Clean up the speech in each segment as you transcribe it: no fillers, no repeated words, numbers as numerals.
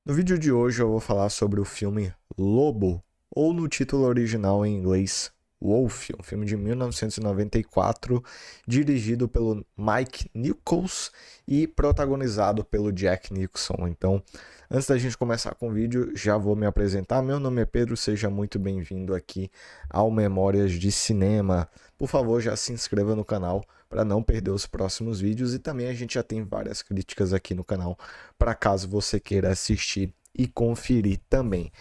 No vídeo de hoje eu vou falar sobre o filme Lobo, ou no título original em inglês, Wolf, um filme de 1994, dirigido pelo Mike Nichols e protagonizado pelo Jack Nicholson. Então, antes da gente começar com o vídeo, já vou me apresentar. Meu nome é Pedro, seja muito bem-vindo aqui ao Memórias de Cinema. Por favor, já se inscreva no canal para não perder os próximos vídeos, e também a gente já tem várias críticas aqui no canal para caso você queira assistir e conferir também.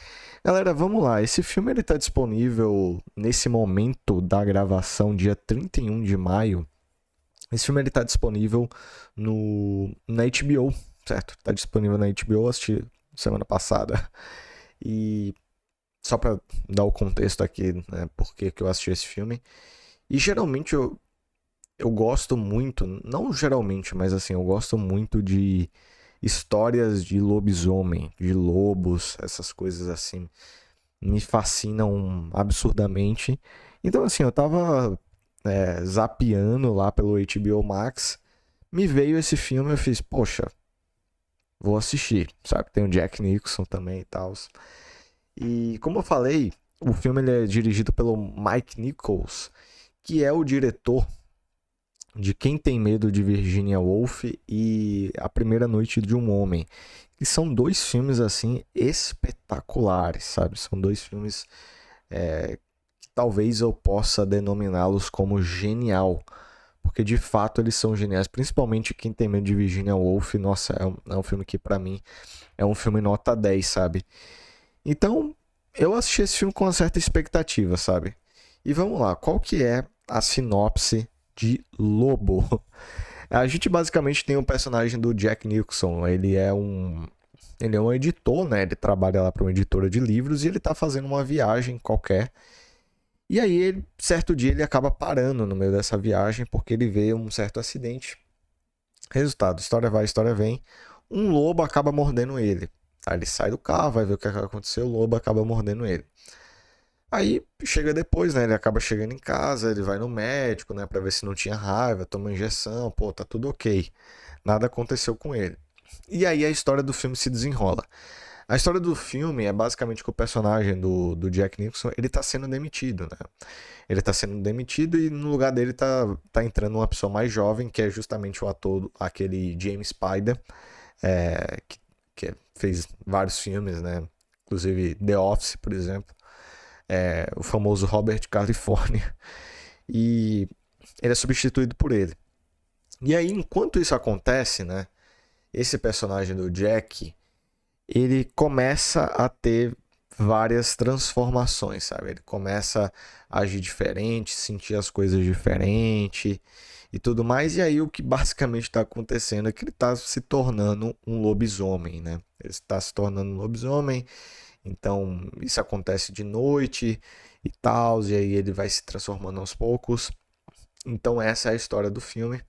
Galera, vamos lá. Esse filme ele está disponível nesse momento da gravação, dia 31 de maio. Esse filme ele está disponível na HBO, certo? Está disponível na HBO, eu assisti semana passada. E só para dar o contexto aqui, né, por que eu assisti esse filme. E geralmente eu gosto muito, não geralmente, mas assim, eu gosto muito de histórias de lobisomem, de lobos, essas coisas assim, me fascinam absurdamente. Então, assim, eu tava zapeando lá pelo HBO Max, me veio esse filme, eu fiz, poxa, vou assistir, sabe? Tem o Jack Nicholson também e tal. E como eu falei, o filme ele é dirigido pelo Mike Nichols, que é o diretor de Quem Tem Medo de Virginia Woolf e A Primeira Noite de um Homem. Que são dois filmes, assim, espetaculares, sabe? São dois filmes que talvez eu possa denominá-los como genial. Porque, de fato, eles são geniais. Principalmente Quem Tem Medo de Virginia Woolf. Nossa, é um filme que, pra mim, é um filme nota 10, sabe? Então, eu assisti esse filme com uma certa expectativa, sabe? E vamos lá, qual que é a sinopse de Lobo? A gente basicamente tem um personagem do Jack Nicholson. Ele é um editor, né? Ele trabalha lá para uma editora de livros e ele tá fazendo uma viagem qualquer. E aí, certo dia, ele acaba parando no meio dessa viagem porque ele vê um certo acidente. Resultado, história vai, história vem. Um lobo acaba mordendo ele. Aí ele sai do carro, vai ver o que aconteceu, o lobo acaba mordendo ele. Aí chega depois, né? Ele acaba chegando em casa, ele vai no médico, né? Pra ver se não tinha raiva, toma injeção, pô, tá tudo ok. Nada aconteceu com ele. E aí a história do filme se desenrola. A história do filme é basicamente que o personagem do Jack Nicholson, ele tá sendo demitido, né? Ele tá sendo demitido e no lugar dele tá entrando uma pessoa mais jovem, que é justamente o ator, aquele James Spader, que fez vários filmes, né? Inclusive The Office, por exemplo. O famoso Robert California. E ele é substituído por ele. E aí, enquanto isso acontece, né? Esse personagem do Jack, ele começa a ter várias transformações, sabe? Ele começa a agir diferente, sentir as coisas diferente e tudo mais. E aí o que basicamente está acontecendo é que ele está se tornando um lobisomem, né? Ele está se tornando um lobisomem. Então isso acontece de noite e tal, e aí ele vai se transformando aos poucos. Então essa é a história do filme.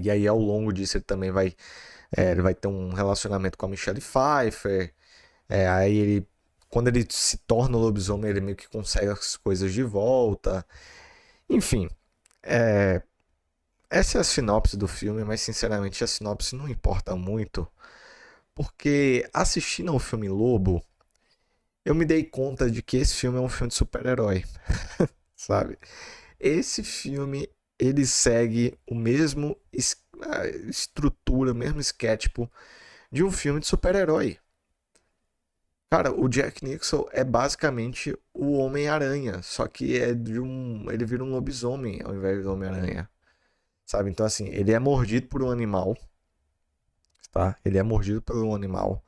E aí ao longo disso ele vai ter um relacionamento com a Michelle Pfeiffer. Aí ele, quando ele se torna o lobisomem, ele meio que consegue as coisas de volta. Enfim, essa é a sinopse do filme, mas sinceramente a sinopse não importa muito, porque assistindo ao filme Lobo, eu me dei conta de que esse filme é um filme de super-herói, sabe? Esse filme, ele segue o mesmo a estrutura, o mesmo esquétipo de um filme de super-herói. Cara, o Jack Nicholson é basicamente o Homem-Aranha, só que ele vira um lobisomem ao invés do Homem-Aranha, sabe? Então assim, ele é mordido por um animal, tá? Ele é mordido por um animal.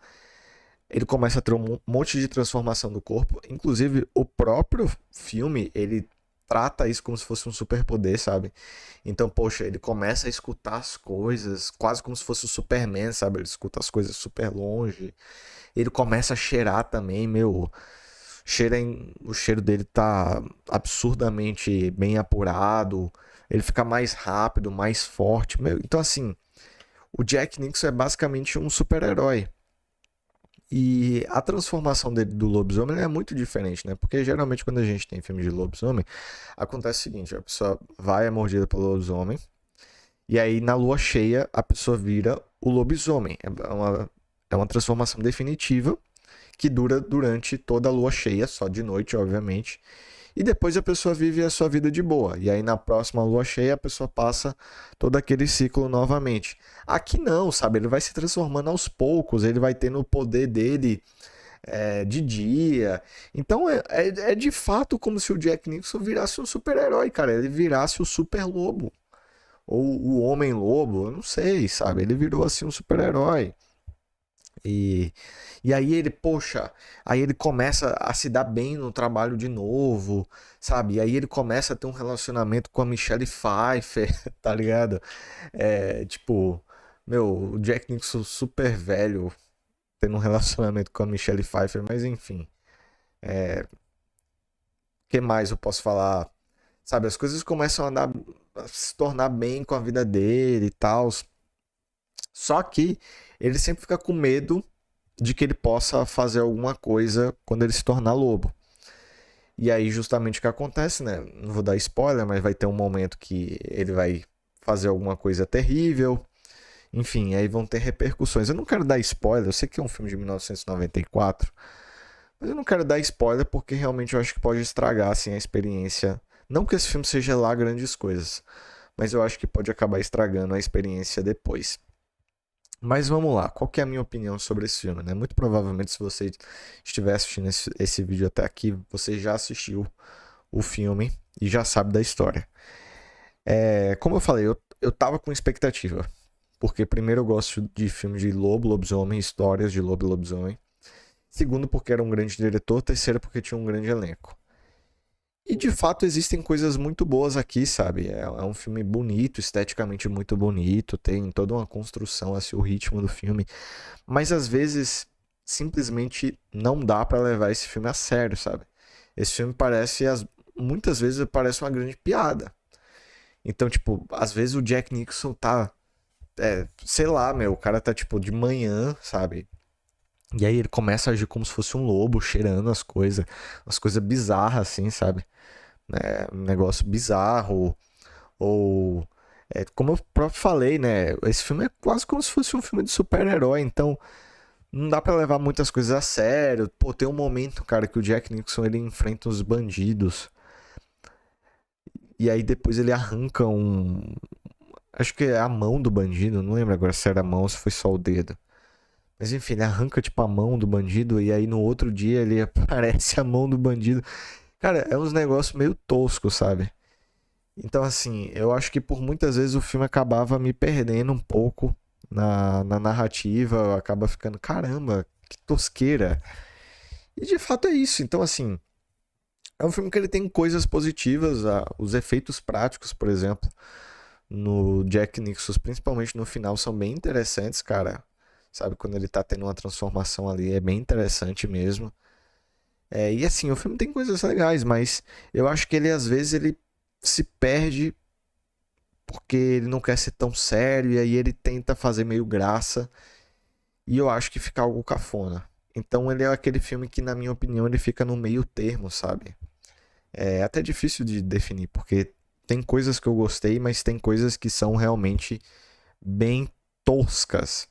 Ele começa a ter um monte de transformação do corpo, inclusive o próprio filme, ele trata isso como se fosse um superpoder, sabe? Então, poxa, ele começa a escutar as coisas, quase como se fosse o Superman, sabe? Ele escuta as coisas super longe. Ele começa a cheirar também, meu. O cheiro dele tá absurdamente bem apurado. Ele fica mais rápido, mais forte. Meu, então, assim, o Jack Nicholson é basicamente um super-herói. E a transformação dele do lobisomem é muito diferente, né? Porque geralmente quando a gente tem filme de lobisomem, acontece o seguinte: a pessoa vai é mordida pelo lobisomem, e aí na lua cheia a pessoa vira o lobisomem. é uma transformação definitiva que dura durante toda a lua cheia, só de noite, obviamente. E depois a pessoa vive a sua vida de boa. E aí na próxima lua cheia a pessoa passa todo aquele ciclo novamente. Aqui não, sabe? Ele vai se transformando aos poucos, ele vai tendo o poder dele de dia. Então é de fato como se o Jack Nicholson virasse um super-herói, cara. Ele virasse o super lobo. Ou o homem lobo, eu não sei, sabe? Ele virou assim um super-herói. E, e aí ele, poxa, aí ele começa a se dar bem no trabalho de novo, sabe? E aí ele começa a ter um relacionamento com a Michelle Pfeiffer, tá ligado? Tipo, meu, o Jack Nicholson super velho tendo um relacionamento com a Michelle Pfeiffer, mas enfim. O que mais eu posso falar? Sabe, as coisas começam a se tornar bem com a vida dele e tal. Só que ele sempre fica com medo de que ele possa fazer alguma coisa quando ele se tornar lobo. E aí, justamente o que acontece, né? Não vou dar spoiler, mas vai ter um momento que ele vai fazer alguma coisa terrível. Enfim, aí vão ter repercussões. Eu não quero dar spoiler, eu sei que é um filme de 1994, mas eu não quero dar spoiler porque realmente eu acho que pode estragar assim, a experiência. Não que esse filme seja lá grandes coisas, mas eu acho que pode acabar estragando a experiência depois. Mas vamos lá, qual que é a minha opinião sobre esse filme, né? Muito provavelmente se você estiver assistindo esse vídeo até aqui, você já assistiu o filme e já sabe da história. Como eu falei, eu tava com expectativa. Porque primeiro eu gosto de filmes de lobo, lobisomem, histórias de lobo e lobisomem. Segundo, porque era um grande diretor. Terceiro, porque tinha um grande elenco. E de fato existem coisas muito boas aqui, sabe? É um filme bonito, esteticamente muito bonito, tem toda uma construção, assim, o ritmo do filme. Mas às vezes simplesmente não dá pra levar esse filme a sério, sabe? Esse filme muitas vezes parece uma grande piada. Então, tipo, às vezes o Jack Nicholson tá, sei lá, meu, o cara tá tipo de manhã, sabe? E aí ele começa a agir como se fosse um lobo, cheirando as coisas bizarras assim, sabe? Um negócio bizarro. Ou. Como eu próprio falei, né? Esse filme é quase como se fosse um filme de super-herói, então não dá pra levar muitas coisas a sério. Pô, tem um momento, cara, que o Jack Nicholson ele enfrenta os bandidos. E aí depois ele arranca um. Acho que é a mão do bandido, não lembro agora se era a mão ou se foi só o dedo. Mas enfim, ele arranca tipo a mão do bandido e aí no outro dia ele aparece a mão do bandido. Cara, é uns negócios meio toscos, sabe? Então, assim, eu acho que por muitas vezes o filme acabava me perdendo um pouco na narrativa, acaba ficando, caramba, que tosqueira. E de fato é isso. Então, assim, é um filme que ele tem coisas positivas, os efeitos práticos, por exemplo, no Jack Nicholson, principalmente no final, são bem interessantes, cara. Sabe, quando ele tá tendo uma transformação ali, é bem interessante mesmo. E assim, o filme tem coisas legais, mas eu acho que ele às vezes ele se perde porque ele não quer ser tão sério e aí ele tenta fazer meio graça e eu acho que fica algo cafona. Então ele é aquele filme que, na minha opinião, ele fica no meio termo, sabe? É até difícil de definir, porque tem coisas que eu gostei, mas tem coisas que são realmente bem toscas.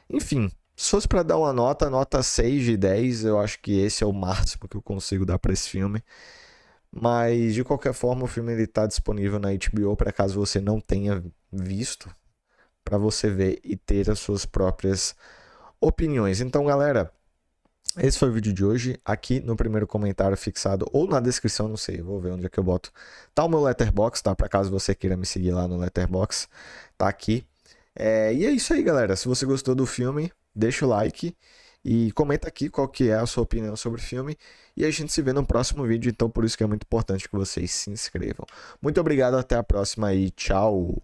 Enfim, se fosse pra dar uma nota 6 de 10, eu acho que esse é o máximo que eu consigo dar pra esse filme. Mas de qualquer forma, o filme ele tá disponível na HBO para caso você não tenha visto, para você ver e ter as suas próprias opiniões. Então, galera, esse foi o vídeo de hoje. Aqui no primeiro comentário fixado ou na descrição, não sei, vou ver onde é que eu boto. Tá o meu Letterboxd, tá? Para caso você queira me seguir lá no Letterboxd, tá aqui. E é isso aí, galera. Se você gostou do filme, deixa o like e comenta aqui qual que é a sua opinião sobre o filme. E a gente se vê no próximo vídeo, então por isso que é muito importante que vocês se inscrevam. Muito obrigado, até a próxima e tchau!